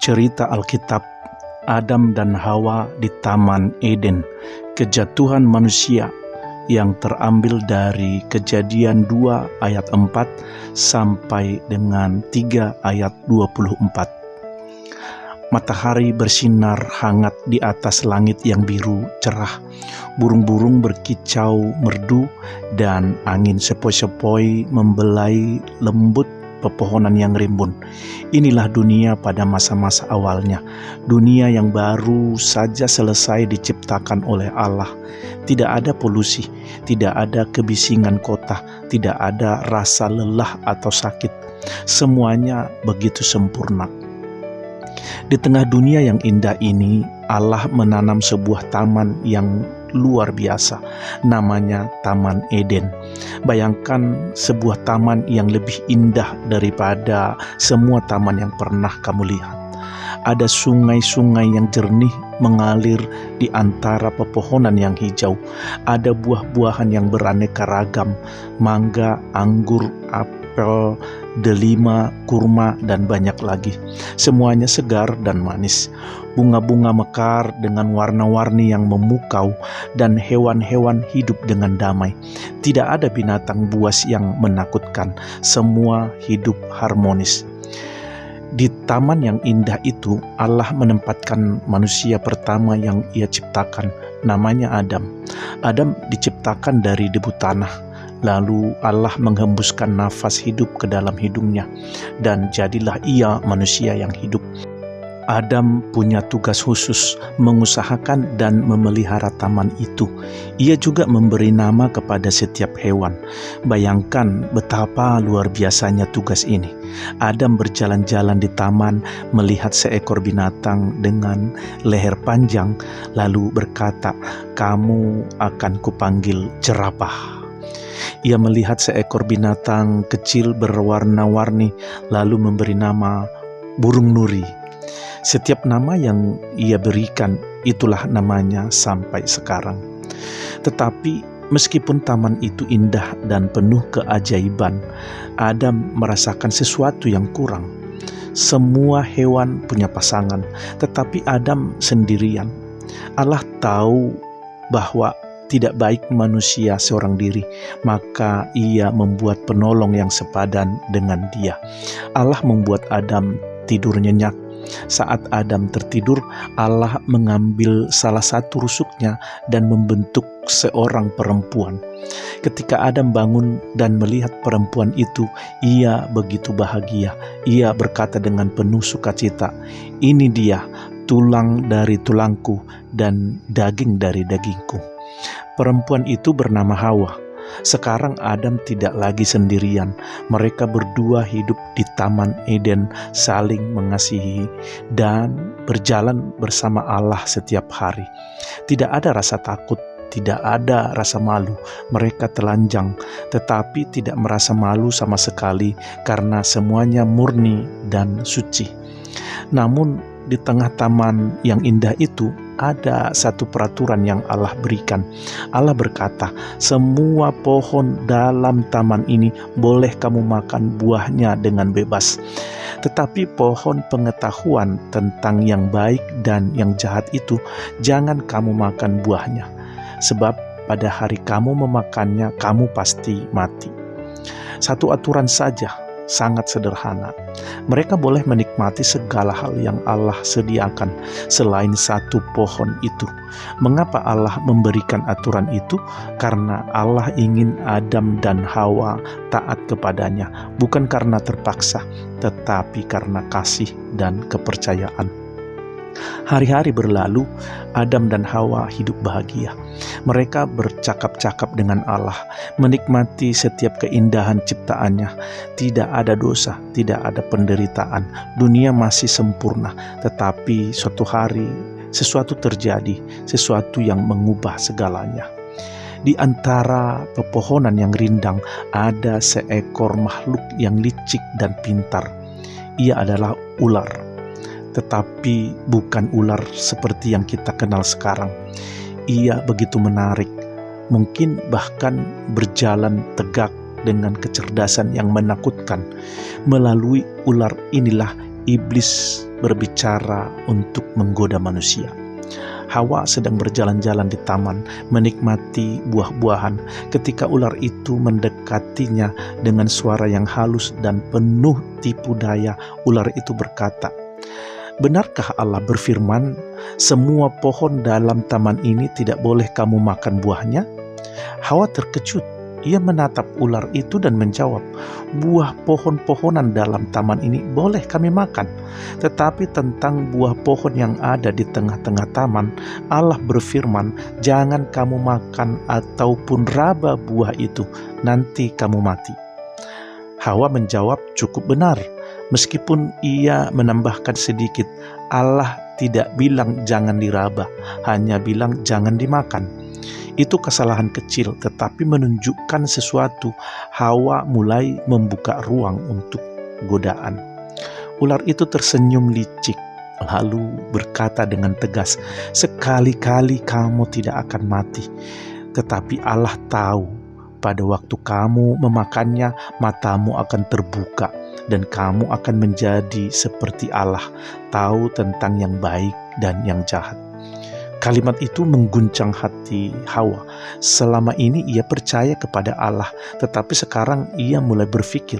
Cerita Alkitab, Adam dan Hawa di Taman Eden, kejatuhan manusia yang terambil dari Kejadian 2 ayat 4 sampai dengan 3 ayat 24. Matahari bersinar hangat di atas langit yang biru cerah, burung-burung berkicau merdu, dan angin sepoi-sepoi membelai lembut pepohonan yang rimbun. Inilah dunia pada masa-masa awalnya, dunia yang baru saja selesai diciptakan oleh Allah. Tidak ada polusi, tidak ada kebisingan kota, tidak ada rasa lelah atau sakit. Semuanya begitu sempurna. Di tengah dunia yang indah ini, Allah menanam sebuah taman yang luar biasa, namanya Taman Eden. Bayangkan sebuah taman yang lebih indah daripada semua taman yang pernah kamu lihat. Ada sungai-sungai yang jernih mengalir di antara pepohonan yang hijau. Ada buah-buahan yang beraneka ragam, mangga, anggur, apel, delima, kurma, dan banyak lagi. Semuanya segar dan manis. Bunga-bunga mekar dengan warna-warni yang memukau, dan hewan-hewan hidup dengan damai. Tidak ada binatang buas yang menakutkan. Semua hidup harmonis. Di taman yang indah itu, Allah menempatkan manusia pertama yang Ia ciptakan, namanya Adam. Adam diciptakan dari debu tanah. Lalu Allah menghembuskan nafas hidup ke dalam hidungnya, dan jadilah ia manusia yang hidup. Adam punya tugas khusus mengusahakan dan memelihara taman itu. Ia juga memberi nama kepada setiap hewan. Bayangkan betapa luar biasanya tugas ini. Adam berjalan-jalan di taman, melihat seekor binatang dengan leher panjang, lalu berkata, "Kamu akan kupanggil jerapah." Ia melihat seekor binatang kecil berwarna-warni, lalu memberi nama burung nuri. Setiap nama yang ia berikan, itulah namanya sampai sekarang. Tetapi meskipun taman itu indah dan penuh keajaiban, Adam merasakan sesuatu yang kurang. Semua hewan punya pasangan, tetapi Adam sendirian. Allah tahu bahwa tidak baik manusia seorang diri, maka Ia membuat penolong yang sepadan dengan dia. Allah membuat Adam tidur nyenyak. Saat Adam tertidur, Allah mengambil salah satu rusuknya dan membentuk seorang perempuan. Ketika Adam bangun dan melihat perempuan itu, ia begitu bahagia. Ia berkata dengan penuh sukacita, "Ini dia, tulang dari tulangku dan daging dari dagingku." Perempuan itu bernama Hawa. Sekarang Adam tidak lagi sendirian. Mereka berdua hidup di Taman Eden, saling mengasihi dan berjalan bersama Allah setiap hari. Tidak ada rasa takut, tidak ada rasa malu. Mereka telanjang, tetapi tidak merasa malu sama sekali karena semuanya murni dan suci. Namun di tengah taman yang indah itu, ada satu peraturan yang Allah berikan. Allah berkata, "Semua pohon dalam taman ini boleh kamu makan buahnya dengan bebas. Tetapi pohon pengetahuan tentang yang baik dan yang jahat itu, jangan kamu makan buahnya. Sebab pada hari kamu memakannya, kamu pasti mati." Satu aturan saja, sangat sederhana. Mereka boleh menikmati segala hal yang Allah sediakan selain satu pohon itu. Mengapa Allah memberikan aturan itu? Karena Allah ingin Adam dan Hawa taat kepadanya, bukan karena terpaksa, tetapi karena kasih dan kepercayaan. Hari-hari berlalu, Adam dan Hawa hidup bahagia. Mereka bercakap-cakap dengan Allah, menikmati setiap keindahan ciptaannya. Tidak ada dosa, tidak ada penderitaan. Dunia masih sempurna, tetapi suatu hari sesuatu terjadi, sesuatu yang mengubah segalanya. Di antara pepohonan yang rindang, ada seekor makhluk yang licik dan pintar. Ia adalah ular. Tetapi bukan ular seperti yang kita kenal sekarang. Ia begitu menarik, mungkin bahkan berjalan tegak dengan kecerdasan yang menakutkan. Melalui ular inilah iblis berbicara untuk menggoda manusia. Hawa sedang berjalan-jalan di taman, menikmati buah-buahan, ketika ular itu mendekatinya dengan suara yang halus dan penuh tipu daya. Ular itu berkata, "Benarkah Allah berfirman, semua pohon dalam taman ini tidak boleh kamu makan buahnya?" Hawa terkejut. Ia menatap ular itu dan menjawab, "Buah pohon-pohonan dalam taman ini boleh kami makan. Tetapi tentang buah pohon yang ada di tengah-tengah taman, Allah berfirman, jangan kamu makan ataupun raba buah itu, nanti kamu mati." Hawa menjawab, "Cukup benar." Meskipun ia menambahkan sedikit, Allah tidak bilang jangan diraba, hanya bilang jangan dimakan. Itu kesalahan kecil, tetapi menunjukkan sesuatu. Hawa mulai membuka ruang untuk godaan. Ular itu tersenyum licik, lalu berkata dengan tegas, "Sekali-kali kamu tidak akan mati. Tetapi Allah tahu, pada waktu kamu memakannya, matamu akan terbuka, dan kamu akan menjadi seperti Allah, tahu tentang yang baik dan yang jahat." Kalimat itu mengguncang hati Hawa. Selama ini ia percaya kepada Allah, tetapi sekarang ia mulai berpikir,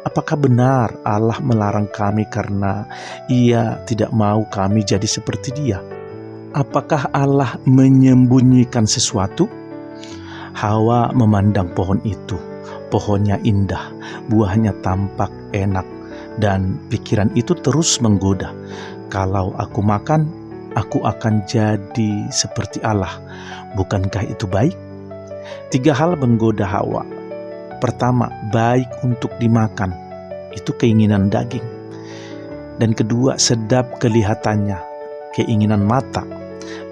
apakah benar Allah melarang kami karena ia tidak mau kami jadi seperti Dia? Apakah Allah menyembunyikan sesuatu? Hawa memandang pohon itu. Pohonnya indah, buahnya tampak enak, dan pikiran itu terus menggoda. Kalau aku makan, aku akan jadi seperti Allah. Bukankah itu baik? 3 hal menggoda Hawa. Pertama, baik untuk dimakan. Itu keinginan daging. Dan kedua, sedap kelihatannya, keinginan mata.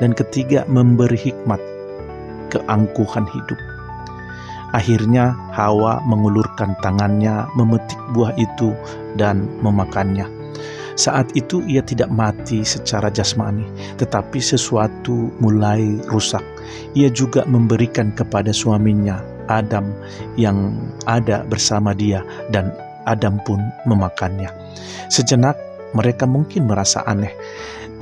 Dan ketiga, memberi hikmat, keangkuhan hidup. Akhirnya Hawa mengulurkan tangannya, memetik buah itu dan memakannya. Saat itu ia tidak mati secara jasmani, tetapi sesuatu mulai rusak. Ia juga memberikan kepada suaminya, Adam, yang ada bersama dia, dan Adam pun memakannya. Sejenak mereka mungkin merasa aneh,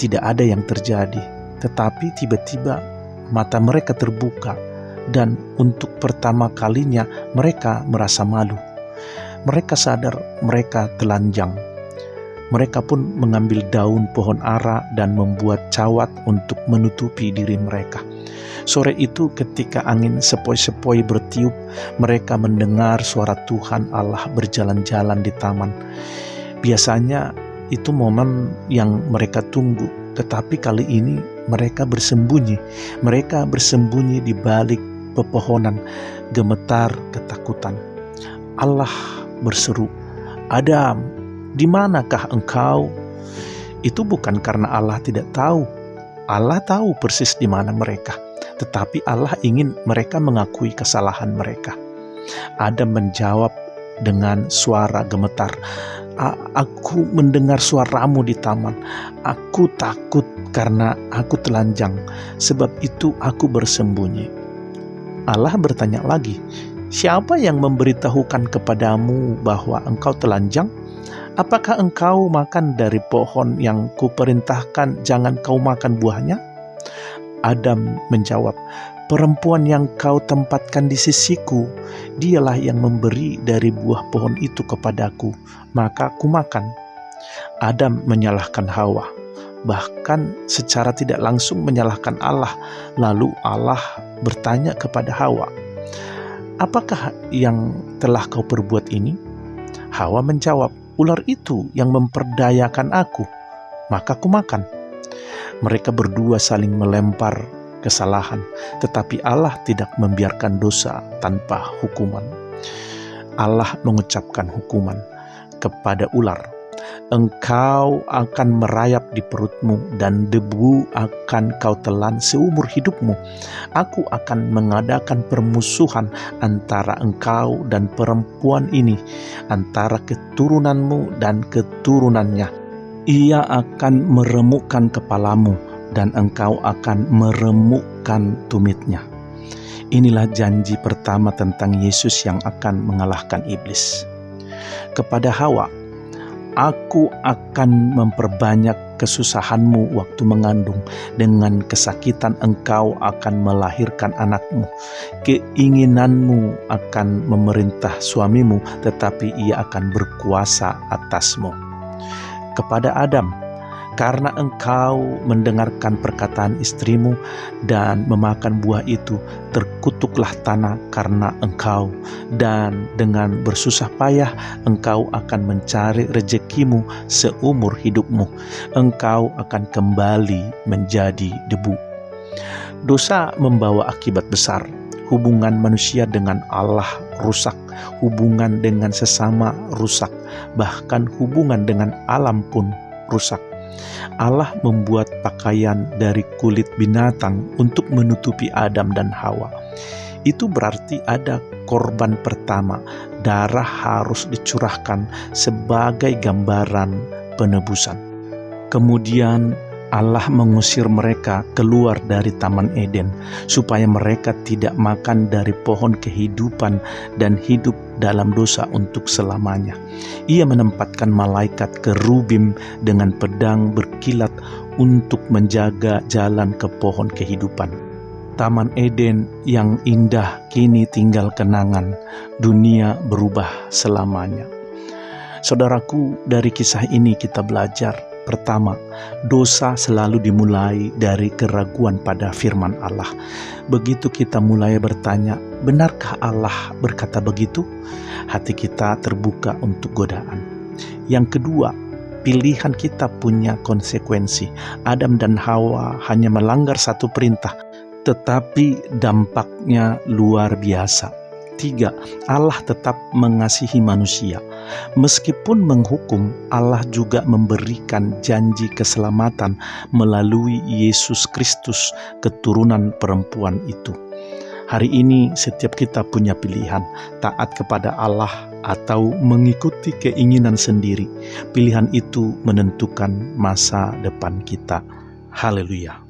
tidak ada yang terjadi. Tetapi tiba-tiba mata mereka terbuka, dan untuk pertama kalinya mereka merasa malu. Mereka sadar mereka telanjang. Mereka pun mengambil daun pohon ara dan membuat cawat untuk menutupi diri mereka. Sore itu ketika angin sepoi-sepoi bertiup, mereka mendengar suara Tuhan Allah berjalan-jalan di taman. Biasanya itu momen yang mereka tunggu, tetapi kali ini mereka bersembunyi. Mereka bersembunyi di balik pepohonan, gemetar ketakutan. Allah berseru, "Adam, di manakah engkau?" Itu bukan karena Allah tidak tahu. Allah tahu persis di mana mereka. Tetapi Allah ingin mereka mengakui kesalahan mereka. Adam menjawab dengan suara gemetar, "Aku mendengar suaramu di taman. Aku takut karena aku telanjang. Sebab itu aku bersembunyi." Allah bertanya lagi, "Siapa yang memberitahukan kepadamu bahwa engkau telanjang? Apakah engkau makan dari pohon yang kuperintahkan jangan kau makan buahnya?" Adam menjawab, "Perempuan yang kau tempatkan di sisiku, dialah yang memberi dari buah pohon itu kepadaku, maka ku makan." Adam menyalahkan Hawa, bahkan secara tidak langsung menyalahkan Allah. Lalu Allah bertanya kepada Hawa, "Apakah yang telah kau perbuat ini?" Hawa menjawab, "Ular itu yang memperdayakan aku, maka ku makan." Mereka berdua saling melempar kesalahan, tetapi Allah tidak membiarkan dosa tanpa hukuman. Allah mengucapkan hukuman kepada ular, "Engkau akan merayap di perutmu dan debu akan kau telan seumur hidupmu. Aku akan mengadakan permusuhan antara engkau dan perempuan ini, antara keturunanmu dan keturunannya. Ia akan meremukkan kepalamu dan engkau akan meremukkan tumitnya." Inilah janji pertama tentang Yesus yang akan mengalahkan iblis. Kepada Hawa, Aku akan memperbanyak kesusahanmu waktu mengandung. Dengan kesakitan engkau akan melahirkan anakmu. Keinginanmu akan memerintah suamimu, tetapi ia akan berkuasa atasmu. Kepada Adam, karena engkau mendengarkan perkataan istrimu dan memakan buah itu, terkutuklah tanah karena engkau, dan dengan bersusah payah engkau akan mencari rezekimu seumur hidupmu. Engkau akan kembali menjadi debu. Dosa membawa akibat besar. Hubungan manusia dengan Allah rusak, hubungan dengan sesama rusak, bahkan hubungan dengan alam pun rusak. Allah membuat pakaian dari kulit binatang untuk menutupi Adam dan Hawa. Itu berarti ada korban pertama. Darah harus dicurahkan sebagai gambaran penebusan. Kemudian Allah mengusir mereka keluar dari Taman Eden supaya mereka tidak makan dari pohon kehidupan dan hidup dalam dosa untuk selamanya. Ia menempatkan malaikat kerubim dengan pedang berkilat untuk menjaga jalan ke pohon kehidupan. Taman Eden yang indah kini tinggal kenangan. Dunia berubah selamanya. Saudaraku, dari kisah ini kita belajar. Pertama, dosa selalu dimulai dari keraguan pada firman Allah. Begitu kita mulai bertanya, benarkah Allah berkata begitu? Hati kita terbuka untuk godaan. Yang kedua, pilihan kita punya konsekuensi. Adam dan Hawa hanya melanggar satu perintah, tetapi dampaknya luar biasa. 3. Allah tetap mengasihi manusia. Meskipun menghukum, Allah juga memberikan janji keselamatan melalui Yesus Kristus, keturunan perempuan itu. Hari ini setiap kita punya pilihan, taat kepada Allah atau mengikuti keinginan sendiri. Pilihan itu menentukan masa depan kita. Haleluya.